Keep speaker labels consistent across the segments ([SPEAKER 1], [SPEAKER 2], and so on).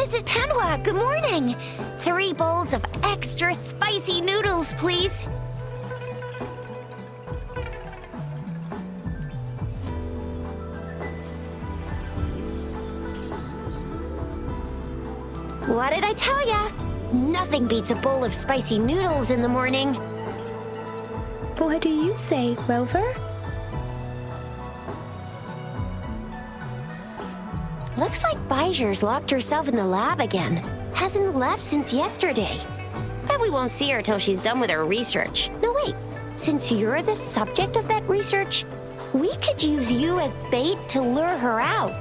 [SPEAKER 1] Mrs. Panhua, good morning. 3 bowls of extra spicy noodles, please. What did I tell ya? Nothing beats a bowl of spicy noodles in the morning.
[SPEAKER 2] What do you say, Rover?
[SPEAKER 1] Looks like Bijou's locked herself in the lab again. Hasn't left since yesterday. Bet we won't see her till she's done with her research. No, wait. Since you're the subject of that research, we could use you as bait to lure her out.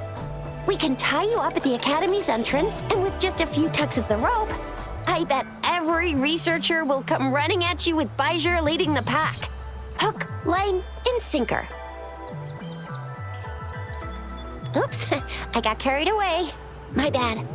[SPEAKER 1] We can tie you up at the Academy's entrance, and with just a few tugs of the rope, I bet every researcher will come running at you with Bijou leading the pack. Hook, line, and sinker. Oops, I got carried away. My bad.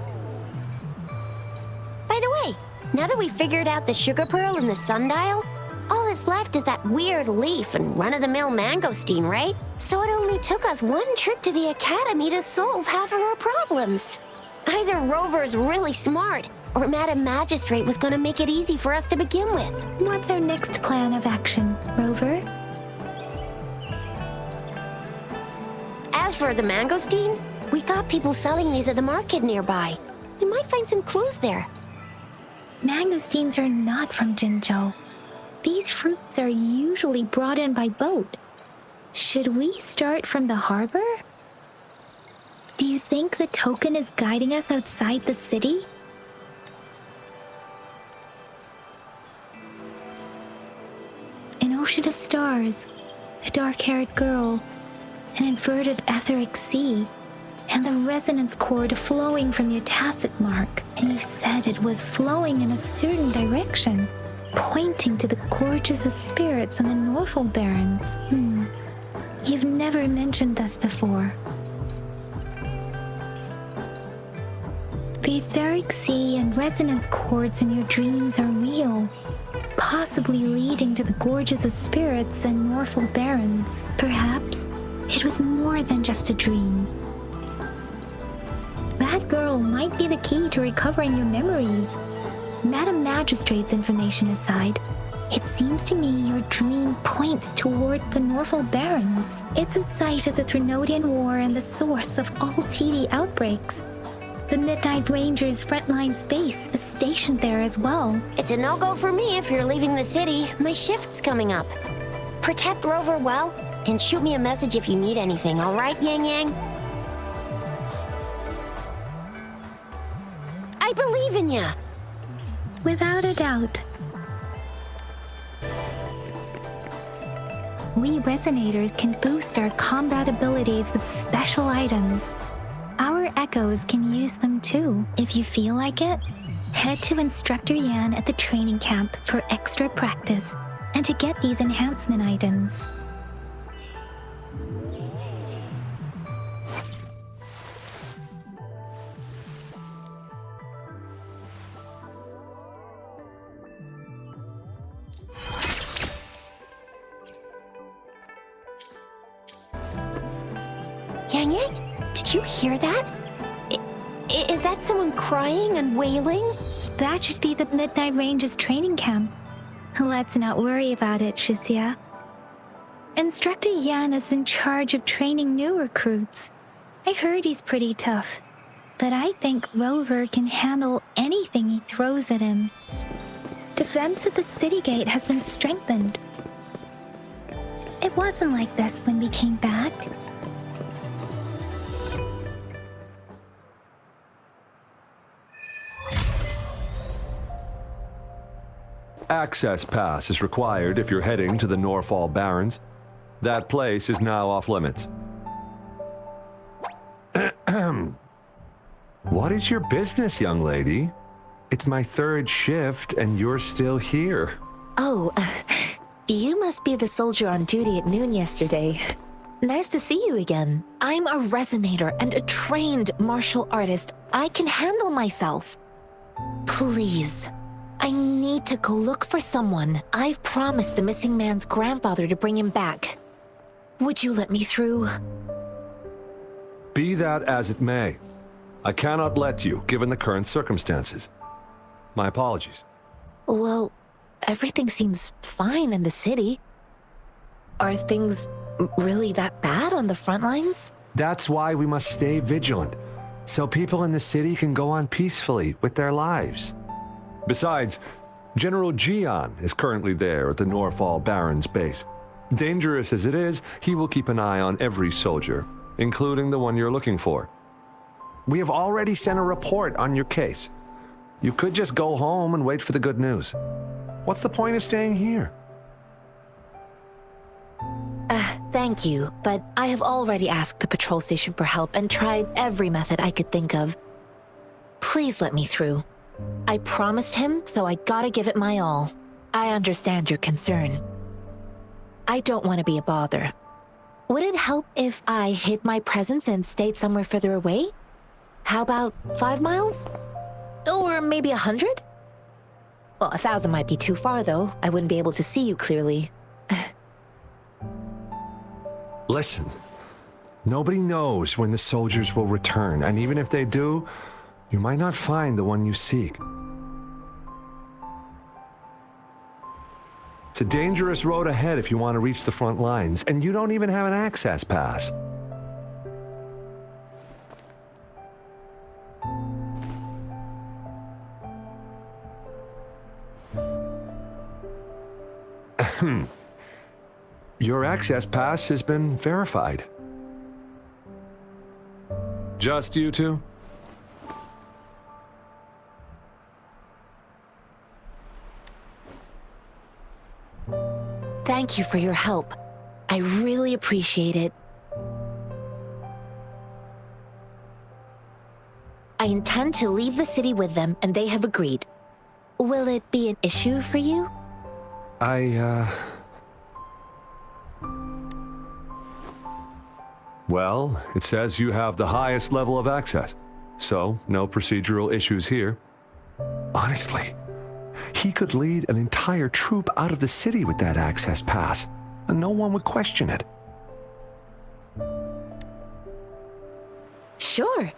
[SPEAKER 1] By the way, now that we figured out the sugar pearl and the sundial, all that's left is that weird leaf and run-of-the-mill mangosteen, right? So it only took us 1 trip to the Academy to solve half of our problems. Either Rover's really smart, or Madam Magistrate was gonna make it easy for us to begin with.
[SPEAKER 2] What's our next plan of action, Rover?
[SPEAKER 1] As for the mangosteen, we got people selling these at the market nearby. We might find some clues there.
[SPEAKER 2] Mangosteens are not from Jinzhou. These fruits are usually brought in by boat. Should we start from the harbor? Do you think the token is guiding us outside the city? An ocean of stars, a dark-haired girl, an inverted etheric sea, and the resonance cord flowing from your tacit mark. And you said it was flowing in a certain direction, pointing to the gorges of spirits and the Norfolk Barrens. You've never mentioned this before. The etheric sea and resonance cords in your dreams are real, possibly leading to the gorges of spirits and Norfolk Barrens. Perhaps it was more than just a dream. That girl might be the key to recovering your memories. Madam Magistrate's information aside, it seems to me your dream points toward the Norfolk Barrens. It's a site of the Threnodian War and the source of all TD outbreaks. The Midnight Rangers' frontline base is stationed there as well.
[SPEAKER 1] It's a no-go for me if you're leaving the city. My shift's coming up. Protect Rover well, and shoot me a message if you need anything, all right, Yang Yang? I believe in ya!
[SPEAKER 2] Without a doubt. We Resonators can boost our combat abilities with special items. Our Echoes can use them too. If you feel like it, head to Instructor Yan at the training camp for extra practice and to get these enhancement items.
[SPEAKER 1] Yang Yang, did you hear that? Is that someone crying and wailing?
[SPEAKER 2] That should be the Midnight Ranges training camp. Let's not worry about it, Shixia. Instructor Yan is in charge of training new recruits. I heard he's pretty tough, but I think Rover can handle anything he throws at him. Defense at the city gate has been strengthened. It wasn't like this when we came back.
[SPEAKER 3] Access pass is required if you're heading to the Norfolk Barrens. That place is now off limits. What is your business, young lady? It's my 3rd shift and you're still here.
[SPEAKER 4] Oh, you must be the soldier on duty at noon yesterday. Nice to see you again. I'm a resonator and a trained martial artist. I can handle myself. Please, I need to go look for someone. I've promised the missing man's grandfather to bring him back. Would you let me through?
[SPEAKER 3] Be that as it may, I cannot let you, given the current circumstances. My apologies.
[SPEAKER 4] Well, everything seems fine in the city. Are things really that bad on the front lines?
[SPEAKER 3] That's why we must stay vigilant, so people in the city can go on peacefully with their lives. Besides, General Jian is currently there at the Norfall Baron's base. Dangerous as it is, he will keep an eye on every soldier, including the one you're looking for. We have already sent a report on your case. You could just go home and wait for the good news. What's the point of staying here?
[SPEAKER 4] Thank you, but I have already asked the patrol station for help and tried every method I could think of. Please let me through. I promised him, so I gotta give it my all. I understand your concern. I don't want to be a bother. Would it help if I hid my presence and stayed somewhere further away? How about 5 miles? Or maybe 100? Well, 1,000 might be too far, though. I wouldn't be able to see you clearly.
[SPEAKER 3] Listen, nobody knows when the soldiers will return, and even if they do, you might not find the one you seek. It's a dangerous road ahead if you want to reach the front lines, and you don't even have an access pass. Your access pass has been verified. Just you two?
[SPEAKER 4] Thank you for your help. I really appreciate it. I intend to leave the city with them, and they have agreed. Will it be an issue for you?
[SPEAKER 3] Well, it says you have the highest level of access, so no procedural issues here. Honestly, he could lead an entire troop out of the city with that access pass, and no one would question it.
[SPEAKER 4] Sure.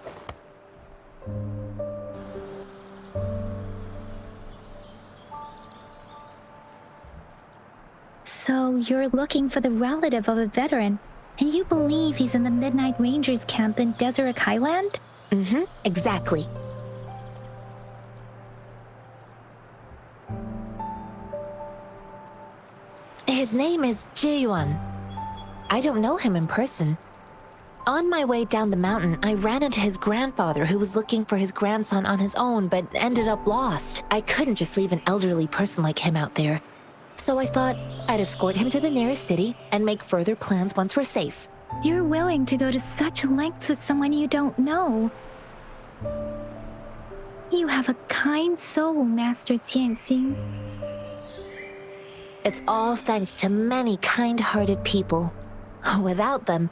[SPEAKER 2] So you're looking for the relative of a veteran, and you believe he's in the Midnight Rangers camp in Desert Highland?
[SPEAKER 4] Mm-hmm, exactly. His name is Jiyuan. I don't know him in person. On my way down the mountain, I ran into his grandfather who was looking for his grandson on his own but ended up lost. I couldn't just leave an elderly person like him out there. So I thought I'd escort him to the nearest city and make further plans once we're safe.
[SPEAKER 2] You're willing to go to such lengths with someone you don't know. You have a kind soul, Master Jianxing.
[SPEAKER 4] It's all thanks to many kind-hearted people. Without them,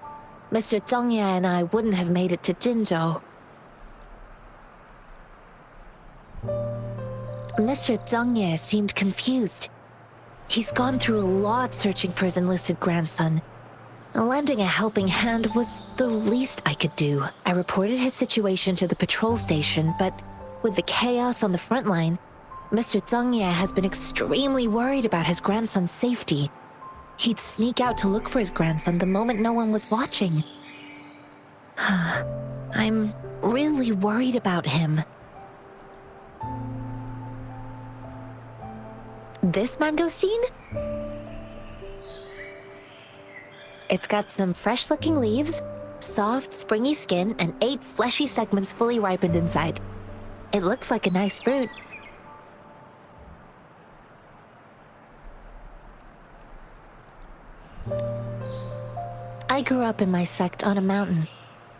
[SPEAKER 4] Mr. Zhongye and I wouldn't have made it to Jinzhou. Mr. Zhongye seemed confused. He's gone through a lot searching for his enlisted grandson. Lending a helping hand was the least I could do. I reported his situation to the patrol station, but with the chaos on the front line, Mr. Zhongye has been extremely worried about his grandson's safety. He'd sneak out to look for his grandson the moment no one was watching. I'm really worried about him. This mangosteen? It's got some fresh-looking leaves, soft, springy skin, and 8 fleshy segments fully ripened inside. It looks like a nice fruit. I grew up in my sect on a mountain.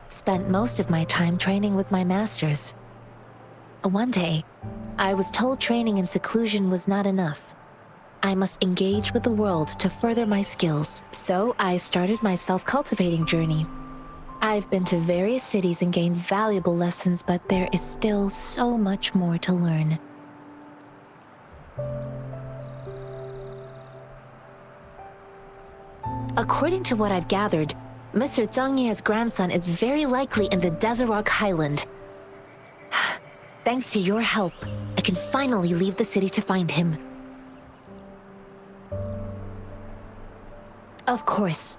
[SPEAKER 4] Spent most of my time training with my masters. One day, I was told training in seclusion was not enough. I must engage with the world to further my skills, so I started my self-cultivating journey. I've been to various cities and gained valuable lessons, but there is still so much more to learn. According to what I've gathered, Mr. Zhongye's grandson is very likely in the Desert Highland. Thanks to your help, I can finally leave the city to find him. Of course.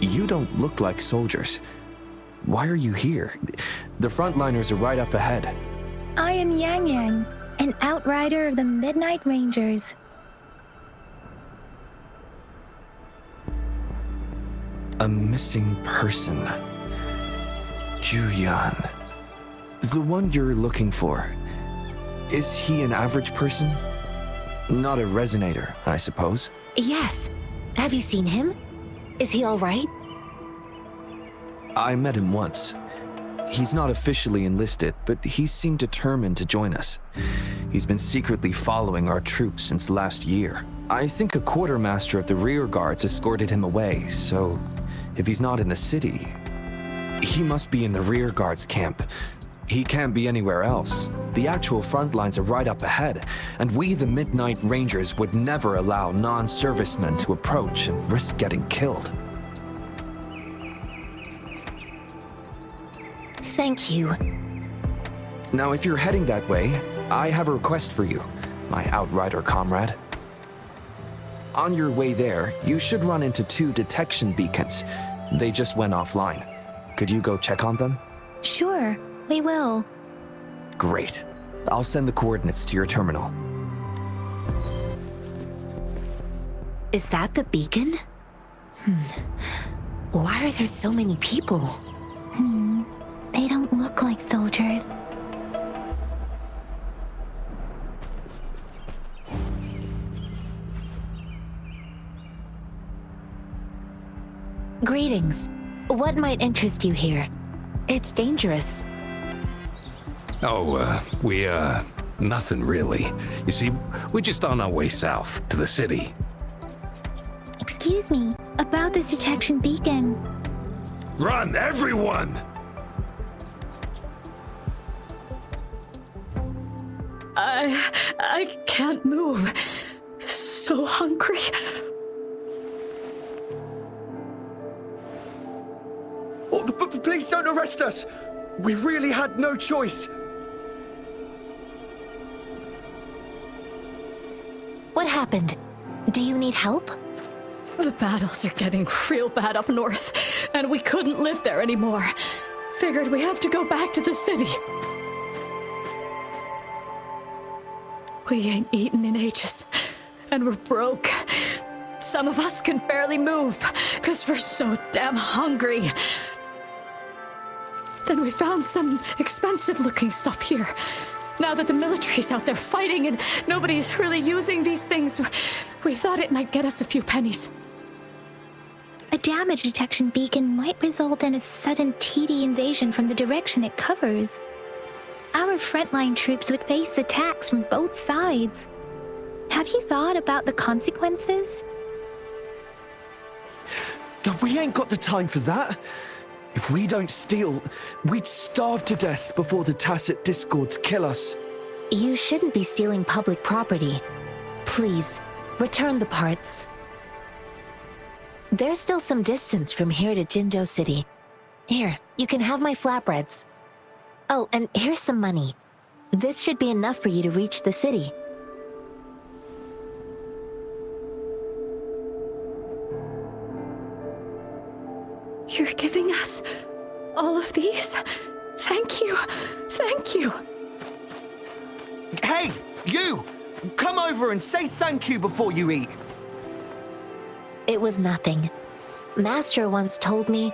[SPEAKER 5] You don't look like soldiers. Why are you here? The frontliners are right up ahead.
[SPEAKER 2] I am Yang Yang, an outrider of the Midnight Rangers.
[SPEAKER 5] A missing person. Juyan. The one you're looking for. Is he an average person? Not a resonator, I suppose.
[SPEAKER 4] Yes. Have you seen him? Is he all right?
[SPEAKER 5] I met him once. He's not officially enlisted, but he seemed determined to join us. He's been secretly following our troops since last year. I think a quartermaster of the rear guards escorted him away, so if he's not in the city, he must be in the rear guards camp. He can't be anywhere else. The actual front lines are right up ahead, and we, the Midnight Rangers, would never allow non-servicemen to approach and risk getting killed.
[SPEAKER 4] Thank you.
[SPEAKER 5] Now, if you're heading that way, I have a request for you, my outrider comrade. On your way there, you should run into 2 detection beacons. They just went offline. Could you go check on them?
[SPEAKER 2] Sure, we will.
[SPEAKER 5] Great. I'll send the coordinates to your terminal.
[SPEAKER 4] Is that the beacon? Why are there so many people?
[SPEAKER 2] They don't look like soldiers.
[SPEAKER 4] Greetings. What might interest you here? It's dangerous.
[SPEAKER 6] Nothing really. You see, we're just on our way south to the city.
[SPEAKER 2] Excuse me, about this detection beacon.
[SPEAKER 6] Run, everyone!
[SPEAKER 7] I can't move. So hungry.
[SPEAKER 5] Oh, please don't arrest us! We really had no choice!
[SPEAKER 4] What happened? Do you need help?
[SPEAKER 7] The battles are getting real bad up north, and we couldn't live there anymore. Figured we have to go back to the city. We ain't eaten in ages, and we're broke. Some of us can barely move, because we're so damn hungry. Then we found some expensive-looking stuff here. Now that the military's out there fighting and nobody's really using these things, we thought it might get us a few pennies.
[SPEAKER 2] A damage detection beacon might result in a sudden TD invasion from the direction it covers. Our frontline troops would face attacks from both sides. Have you thought about the consequences?
[SPEAKER 5] We ain't got the time for that. If we don't steal, we'd starve to death before the tacit discords kill us.
[SPEAKER 4] You shouldn't be stealing public property. Please, return the parts. There's still some distance from here to Jinzhou City. Here, you can have my flatbreads. Oh, and here's some money. This should be enough for you to reach the city.
[SPEAKER 7] You're giving us all of these? Thank you. Thank you.
[SPEAKER 5] Hey, you! Come over and say thank you before you eat.
[SPEAKER 4] It was nothing. Master once told me,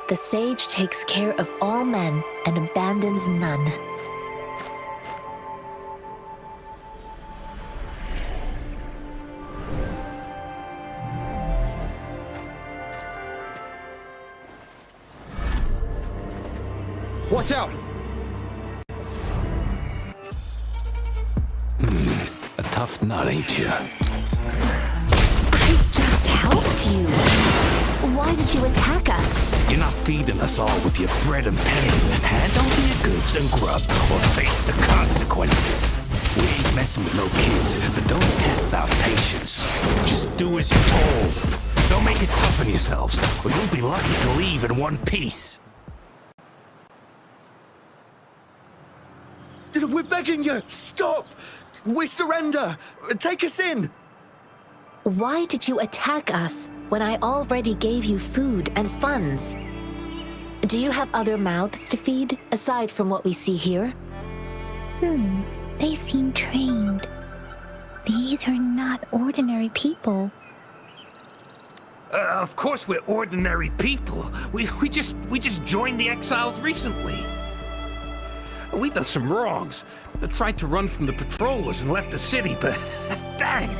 [SPEAKER 4] the sage takes care of all men and abandons none.
[SPEAKER 5] Watch out!
[SPEAKER 6] A tough nut, ain't you?
[SPEAKER 4] I just helped you. Why did you attack us?
[SPEAKER 6] You're not feeding us all with your bread and pennies. Hand over your goods and grub, or face the consequences. We ain't messing with no kids, but don't test our patience. Just do as you're told. Don't make it tough on yourselves, or you'll be lucky to leave in one piece.
[SPEAKER 5] We're begging you! Stop! We surrender! Take us in!
[SPEAKER 4] Why did you attack us when I already gave you food and funds? Do you have other mouths to feed, aside from what we see here?
[SPEAKER 2] They seem trained. These are not ordinary people.
[SPEAKER 6] Of course we're ordinary people. We just joined the exiles recently. We done some wrongs. I tried to run from the patrollers and left the city, but dang,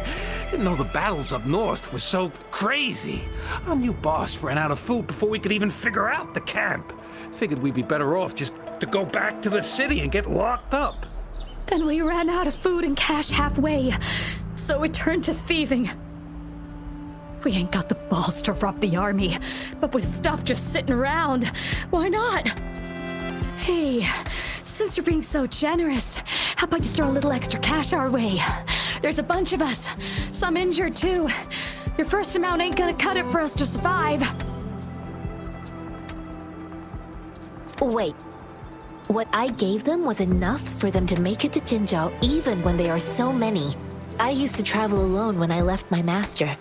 [SPEAKER 6] didn't know the battles up north were so crazy. Our new boss ran out of food before we could even figure out the camp. Figured we'd be better off just to go back to the city and get locked up.
[SPEAKER 7] Then we ran out of food and cash halfway, so we turned to thieving. We ain't got the balls to rob the army, but with stuff just sitting around, why not? Hey, since you're being so generous, how about you throw a little extra cash our way? There's a bunch of us, some injured too. Your first amount ain't gonna cut it for us to survive.
[SPEAKER 4] Wait. What I gave them was enough for them to make it to Jinzhou even when they are so many. I used to travel alone when I left my master.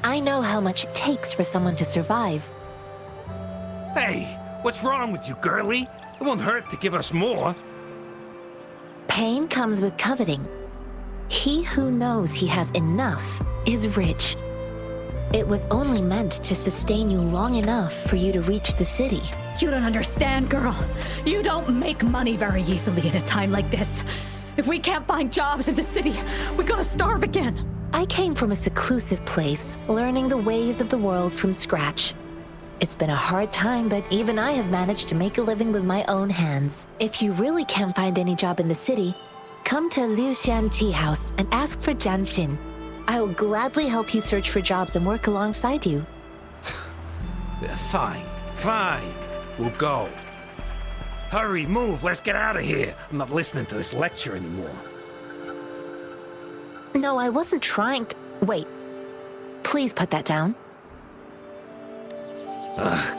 [SPEAKER 4] I know how much it takes for someone to survive.
[SPEAKER 6] Hey, what's wrong with you, girlie? It won't hurt to give us more.
[SPEAKER 4] Pain comes with coveting. He who knows he has enough is rich. It was only meant to sustain you long enough for you to reach the city.
[SPEAKER 7] You don't understand, girl. You don't make money very easily at a time like this. If we can't find jobs in the city, we're gonna starve again.
[SPEAKER 4] I came from a seclusive place, learning the ways of the world from scratch. It's been a hard time, but even I have managed to make a living with my own hands. If you really can't find any job in the city, come to Liu Xian Tea House and ask for Jian Xin. I will gladly help you search for jobs and work alongside you.
[SPEAKER 6] Fine. We'll go. Hurry, move, let's get out of here. I'm not listening to this lecture anymore.
[SPEAKER 4] No, I wasn't trying to... Wait. Please put that down.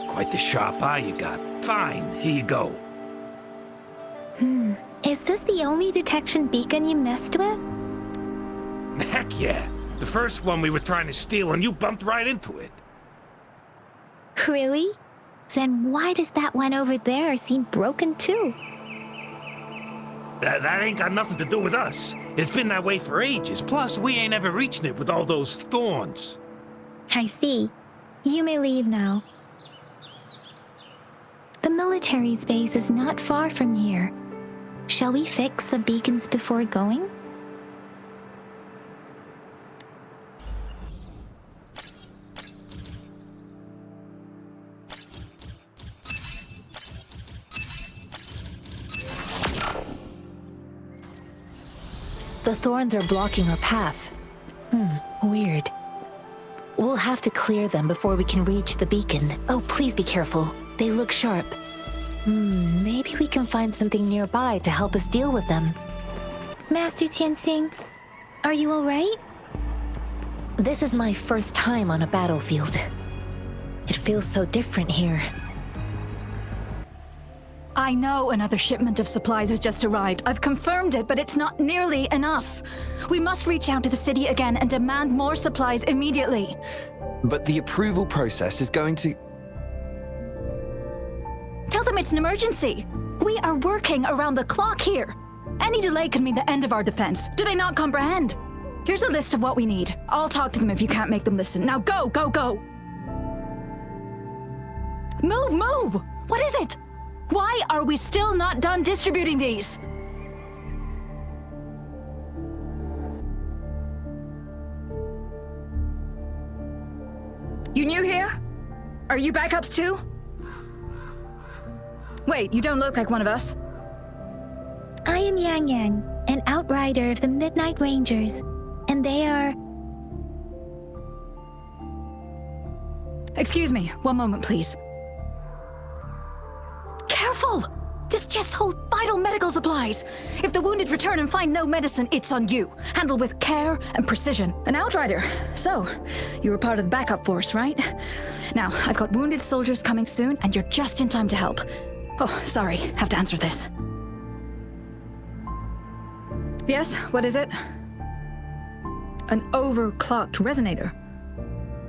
[SPEAKER 6] Quite the sharp eye you got. Fine, here you go.
[SPEAKER 2] Is this the only detection beacon you messed with?
[SPEAKER 6] Heck yeah. The first one we were trying to steal and you bumped right into it.
[SPEAKER 2] Really? Then why does that one over there seem broken too?
[SPEAKER 6] That ain't got nothing to do with us. It's been that way for ages. Plus, we ain't ever reaching it with all those thorns.
[SPEAKER 2] I see. You may leave now. The military's base is not far from here. Shall we fix the beacons before going?
[SPEAKER 4] The thorns are blocking our path. Weird. We'll have to clear them before we can reach the beacon. Oh, please be careful. They look sharp. Maybe we can find something nearby to help us deal with them.
[SPEAKER 2] Master Tianxing, are you alright?
[SPEAKER 4] This is my first time on a battlefield. It feels so different here.
[SPEAKER 8] I know another shipment of supplies has just arrived. I've confirmed it, but it's not nearly enough. We must reach out to the city again and demand more supplies immediately.
[SPEAKER 5] But the approval process is going to...
[SPEAKER 8] Tell them it's an emergency. We are working around the clock here. Any delay could mean the end of our defense. Do they not comprehend? Here's a list of what we need. I'll talk to them if you can't make them listen. Now go, go, go! Move! What is it? Why are we still not done distributing these? You new here? Are you backups too? Wait, you don't look like one of us.
[SPEAKER 2] I am Yang Yang, an outrider of the Midnight Rangers, and they are...
[SPEAKER 8] Excuse me, one moment please. Careful! This chest holds vital medical supplies. If the wounded return and find no medicine, it's on you. Handle with care and precision. An outrider. So, you were part of the backup force, right? Now, I've got wounded soldiers coming soon, and you're just in time to help. Oh, sorry, have to answer this. Yes, what is it? An overclocked resonator.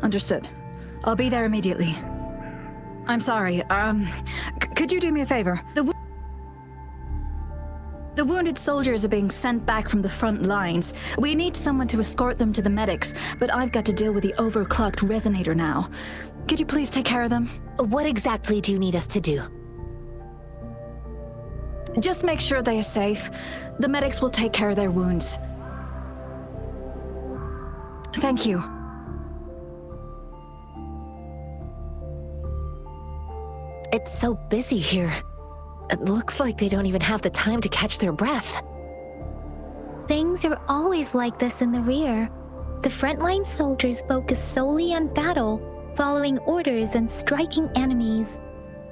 [SPEAKER 8] Understood. I'll be there immediately. I'm sorry, could you do me a favor? The wounded soldiers are being sent back from the front lines. We need someone to escort them to the medics, but I've got to deal with the overclocked resonator now. Could you please take care of them?
[SPEAKER 4] What exactly do you need us to do?
[SPEAKER 8] Just make sure they are safe. The medics will take care of their wounds. Thank you.
[SPEAKER 4] It's so busy here. It looks like they don't even have the time to catch their breath.
[SPEAKER 2] Things are always like this in the rear. The frontline soldiers focus solely on battle, following orders and striking enemies.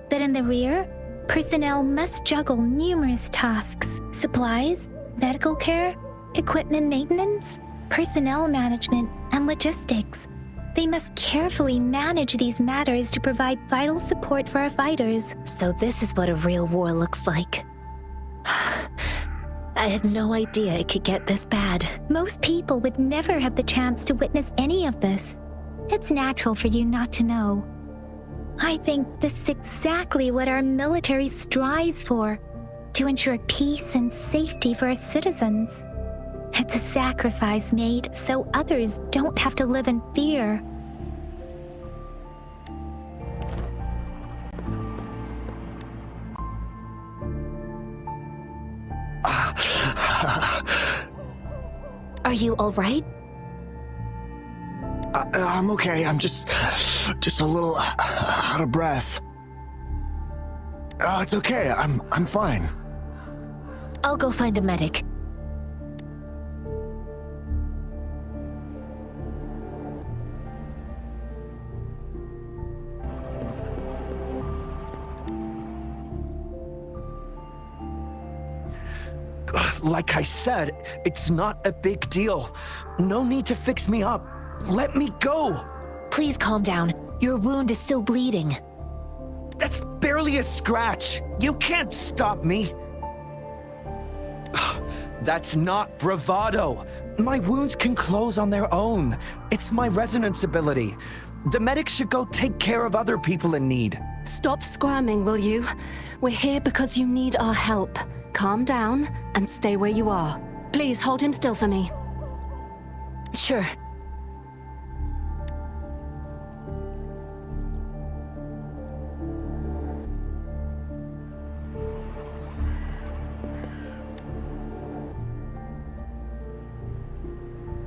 [SPEAKER 2] But in the rear, personnel must juggle numerous tasks: supplies, medical care, equipment maintenance, personnel management, and logistics. They must carefully manage these matters to provide vital support for our fighters.
[SPEAKER 4] So this is what a real war looks like. I had no idea it could get this bad.
[SPEAKER 2] Most people would never have the chance to witness any of this. It's natural for you not to know. I think this is exactly what our military strives for, to ensure peace and safety for our citizens. It's a sacrifice made so others don't have to live in fear.
[SPEAKER 4] Are you all right?
[SPEAKER 9] I'm okay. I'm just a little out of breath. It's okay. I'm fine.
[SPEAKER 4] I'll go find a medic.
[SPEAKER 5] Like I said, it's not a big deal. No need to fix me up. Let me go.
[SPEAKER 4] Please calm down. Your wound is still bleeding.
[SPEAKER 5] That's barely a scratch. You can't stop me. That's not bravado. My wounds can close on their own. It's my resonance ability. The medics should go take care of other people in need.
[SPEAKER 7] Stop squirming, will you? We're here because you need our help. Calm down and stay where you are. Please hold him still for me.
[SPEAKER 4] Sure.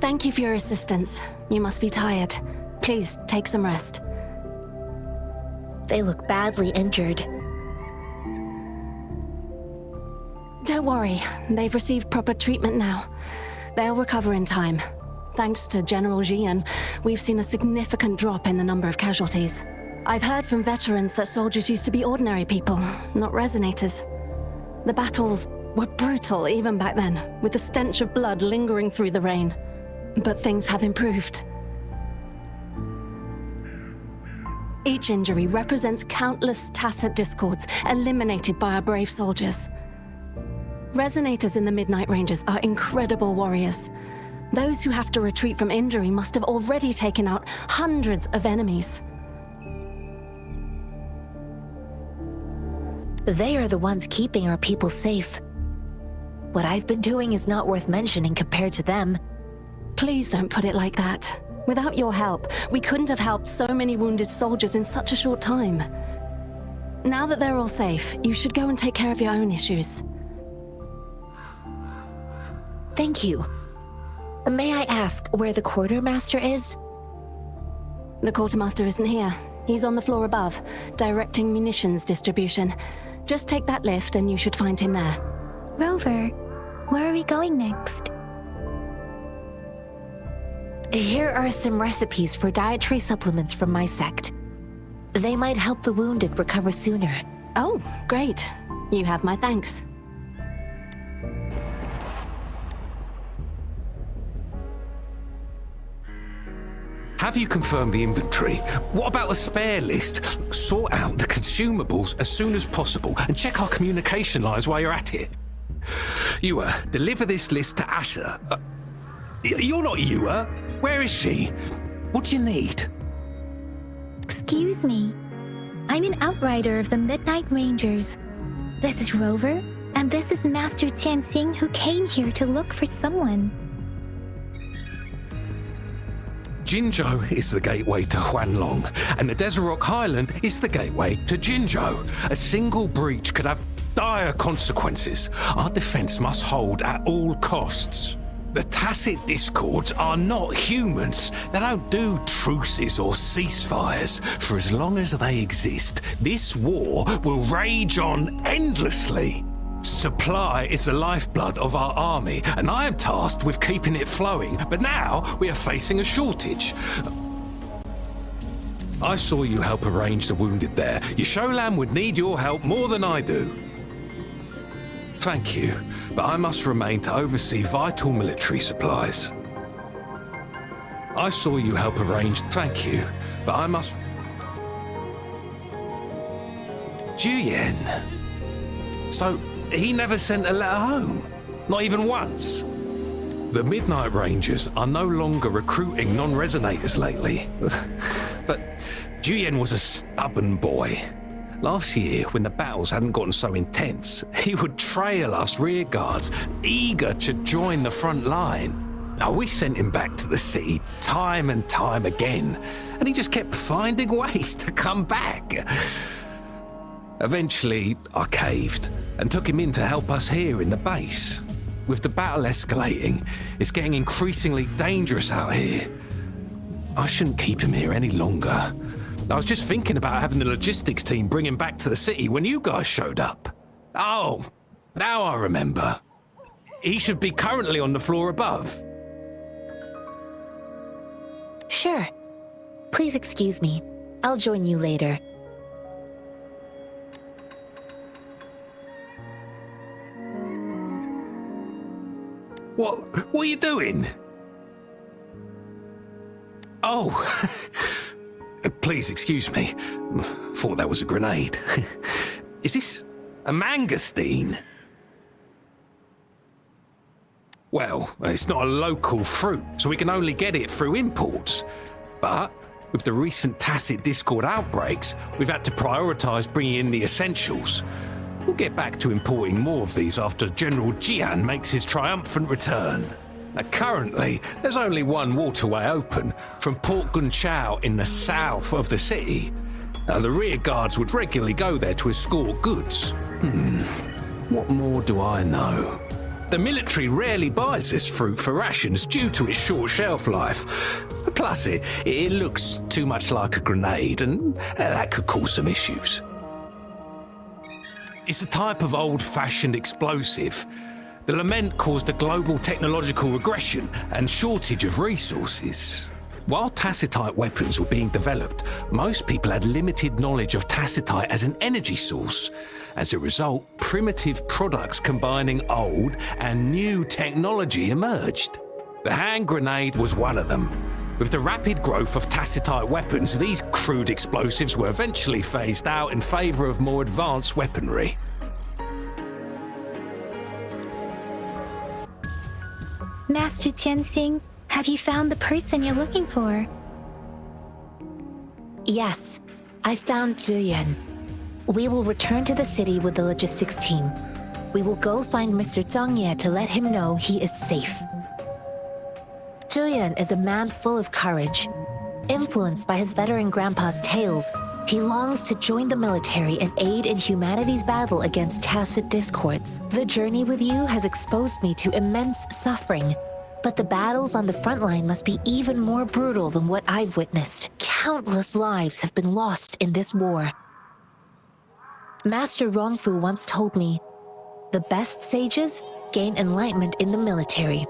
[SPEAKER 7] Thank you for your assistance. You must be tired. Please take some rest.
[SPEAKER 4] They look badly injured.
[SPEAKER 7] Don't worry, they've received proper treatment now. They'll recover in time. Thanks to General Jian, we've seen a significant drop in the number of casualties. I've heard from veterans that soldiers used to be ordinary people, not resonators. The battles were brutal even back then, with the stench of blood lingering through the rain. But things have improved. Each injury represents countless tacit discords eliminated by our brave soldiers. Resonators in the Midnight Ranges are incredible warriors. Those who have to retreat from injury must have already taken out hundreds of enemies.
[SPEAKER 4] They are the ones keeping our people safe. What I've been doing is not worth mentioning compared to them.
[SPEAKER 7] Please don't put it like that. Without your help, we couldn't have helped so many wounded soldiers in such a short time. Now that they're all safe, you should go and take care of your own issues.
[SPEAKER 4] Thank you. May I ask where the quartermaster is?
[SPEAKER 7] The quartermaster isn't here. He's on the floor above, directing munitions distribution. Just take that lift and you should find him there.
[SPEAKER 2] Rover, where are we going next?
[SPEAKER 4] Here are some recipes for dietary supplements from my sect. They might help the wounded recover sooner.
[SPEAKER 7] Oh, great. You have my thanks.
[SPEAKER 6] Have you confirmed the inventory? What about the spare list? Sort out the consumables as soon as possible and check our communication lines while you're at it. You, deliver this list to Asher. You're not you, Where is she? What do you need?
[SPEAKER 2] Excuse me. I'm an outrider of the Midnight Rangers. This is Rover, and this is Master Tianxing, who came here to look for someone.
[SPEAKER 6] Jinzhou is the gateway to Huanglong, and the Desert Rock Highland is the gateway to Jinzhou. A single breach could have dire consequences. Our defense must hold at all costs. The tacit discords are not humans. They don't do truces or ceasefires. For as long as they exist, this war will rage on endlessly. Supply is the lifeblood of our army, and I am tasked with keeping it flowing. But now we are facing a shortage. I saw you help arrange the wounded there. Yasholan would need your help more than I do. Thank you, but I must remain to oversee vital military supplies. I saw you help arrange. Thank you, but I must. Juyen. So he never sent a letter home, not even once. The Midnight Rangers are no longer recruiting non-resonators lately, but Juyen was a stubborn boy. Last year, when the battles hadn't gotten so intense, he would trail us rearguards, eager to join the front line. Now, we sent him back to the city time and time again, and he just kept finding ways to come back. Eventually, I caved and took him in to help us here in the base. With the battle escalating, it's getting increasingly dangerous out here. I shouldn't keep him here any longer. I was just thinking about having the logistics team bring him back to the city when you guys showed up. Oh, now I remember. He should be currently on the floor above.
[SPEAKER 4] Sure. Please excuse me. I'll join you later.
[SPEAKER 6] What are you doing? Oh, please excuse me. Thought that was a grenade. Is this a mangosteen? Well, it's not a local fruit, so we can only get it through imports. But with the recent tacit discord outbreaks, we've had to prioritise bringing in the essentials. We'll get back to importing more of these after General Jian makes his triumphant return. Now, currently, there's only one waterway open from Port Gunchao in the south of the city. The rear guards would regularly go there to escort goods. What more do I know? The military rarely buys this fruit for rations due to its short shelf life. Plus, it looks too much like a grenade, and that could cause some issues. It's a type of old-fashioned explosive. The lament caused a global technological regression and shortage of resources. While tacitite weapons were being developed, most people had limited knowledge of tacitite as an energy source. As a result, primitive products combining old and new technology emerged. The hand grenade was one of them. With the rapid growth of tacitite weapons, these crude explosives were eventually phased out in favor of more advanced weaponry.
[SPEAKER 2] Master Tianxing, have you found the person you're looking for?
[SPEAKER 4] Yes, I found Zhuyan. We will return to the city with the logistics team. We will go find Mr. Zhang Ye to let him know he is safe. Zhuyan is a man full of courage. Influenced by his veteran grandpa's tales, he longs to join the military and aid in humanity's battle against tacit discords. The journey with you has exposed me to immense suffering, but the battles on the front line must be even more brutal than what I've witnessed. Countless lives have been lost in this war. Master Rongfu once told me, the best sages gain enlightenment in the military.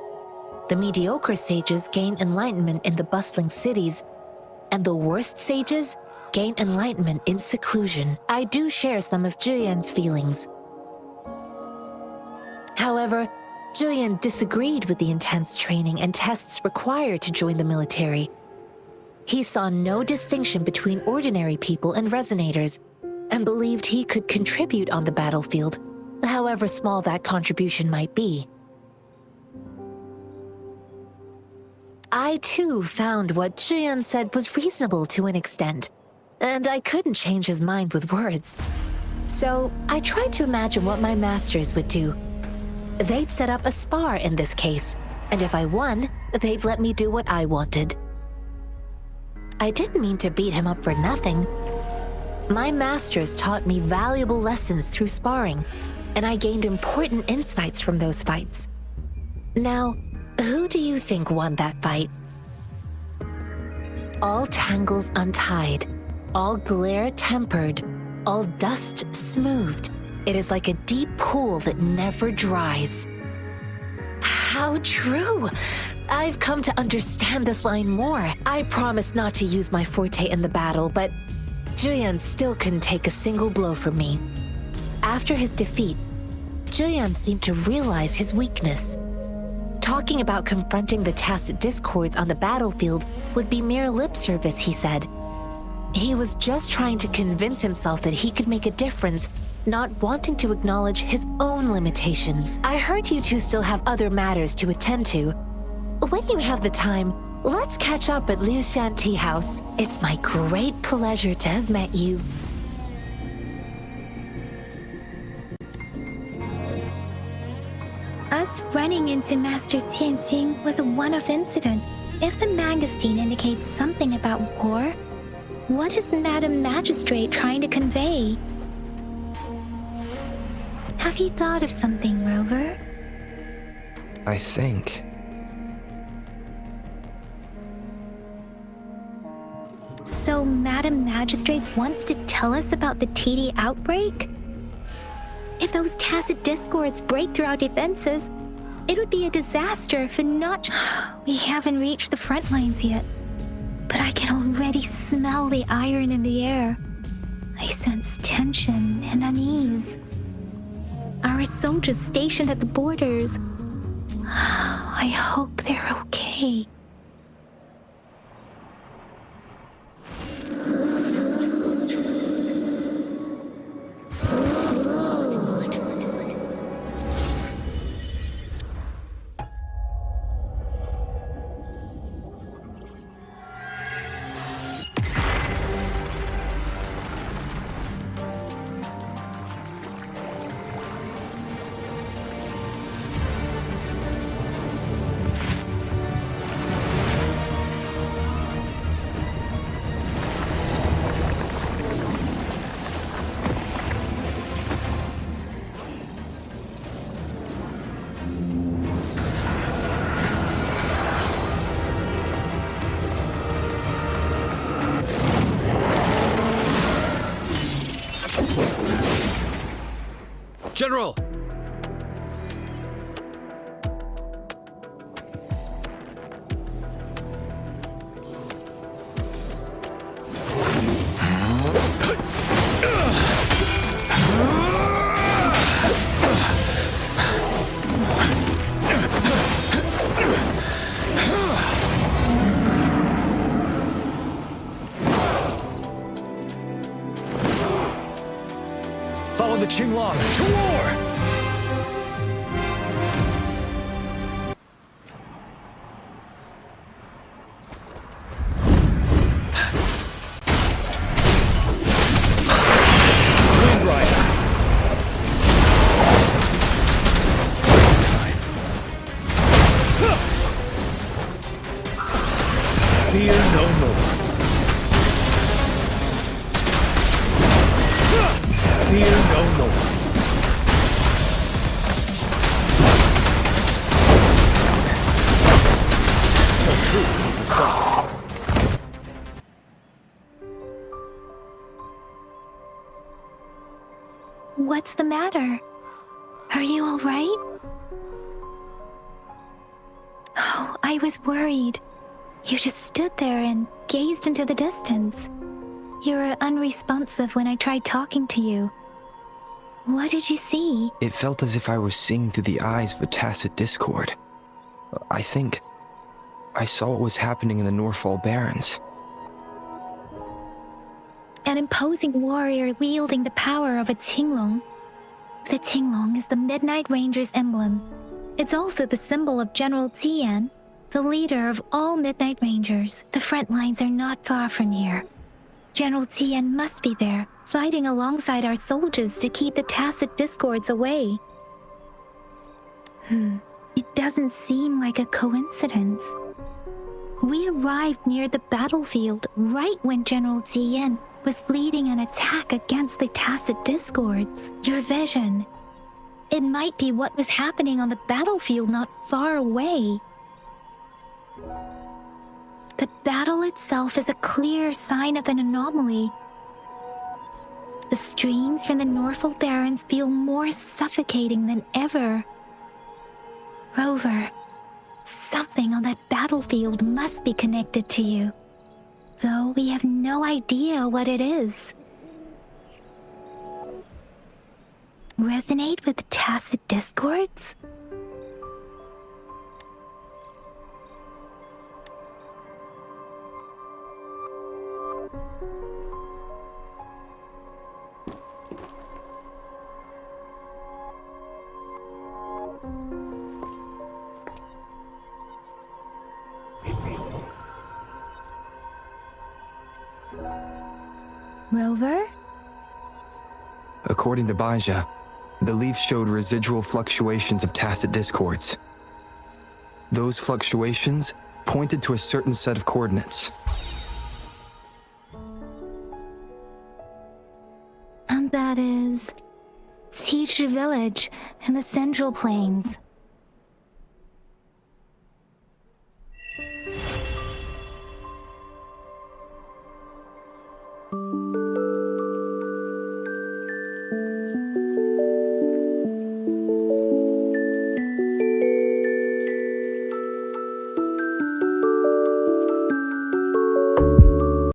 [SPEAKER 4] The mediocre sages gain enlightenment in the bustling cities, and the worst sages gain enlightenment in seclusion. I do share some of Zhuyan's feelings. However, Zhuyan disagreed with the intense training and tests required to join the military. He saw no distinction between ordinary people and resonators, and believed he could contribute on the battlefield, however small that contribution might be. I too found what Zhiyan said was reasonable to an extent, and I couldn't change his mind with words. So I tried to imagine what my masters would do. They'd set up a spar in this case, and if I won, they'd let me do what I wanted. I didn't mean to beat him up for nothing. My masters taught me valuable lessons through sparring, and I gained important insights from those fights. Now, who do you think won that fight? All tangles untied, all glare tempered, all dust smoothed. It is like a deep pool that never dries. How true! I've come to understand this line more. I promised not to use my forte in the battle, but Zhiyan still couldn't take a single blow from me. After his defeat, Zhiyan seemed to realize his weakness. Talking about confronting the tacit discords on the battlefield would be mere lip service, he said. He was just trying to convince himself that he could make a difference, not wanting to acknowledge his own limitations. I heard you two still have other matters to attend to. When you have the time, let's catch up at Liu Shan Tea House. It's my great pleasure to have met you.
[SPEAKER 2] Us running into Master Tianxing was a one-off incident. If the magazine indicates something about war, what is Madam Magistrate trying to convey? Have you thought of something, Rover?
[SPEAKER 5] I think.
[SPEAKER 2] So Madam Magistrate wants to tell us about the TD outbreak? If those tacit discords break through our defenses, it would be a disaster if not... We haven't reached the front lines yet, but I can already smell the iron in the air. I sense tension and unease. Our soldiers stationed at the borders. I hope they're okay.
[SPEAKER 3] General! Follow the Qinglong to war! Fear no more. Fear no more. Tell truth with the sun.
[SPEAKER 2] What's the matter? Are you all right? Oh, I was worried. You just stood there and gazed into the distance. You were unresponsive when I tried talking to you. What did you see?
[SPEAKER 5] It felt as if I was seeing through the eyes of a tacit discord. I think I saw what was happening in the Norfall Barrens.
[SPEAKER 2] An imposing warrior wielding the power of a Qinglong. The Tinglong is the Midnight Ranger's emblem. It's also the symbol of General Tian, the leader of all Midnight Rangers. The front lines are not far from here. General Tian must be there, fighting alongside our soldiers to keep the tacit discords away. It doesn't seem like a coincidence. We arrived near the battlefield right when General Tian was leading an attack against the tacit discords. Your vision. It might be what was happening on the battlefield not far away. The battle itself is a clear sign of an anomaly. The streams from the Norfolk Barrens feel more suffocating than ever. Rover, something on that battlefield must be connected to you, though we have no idea what it is. Resonate with the tacit discords? Rover?
[SPEAKER 5] According to Baija, the leaf showed residual fluctuations of tacit discords. Those fluctuations pointed to a certain set of coordinates.
[SPEAKER 2] And that is Teacher Village in the Central Plains.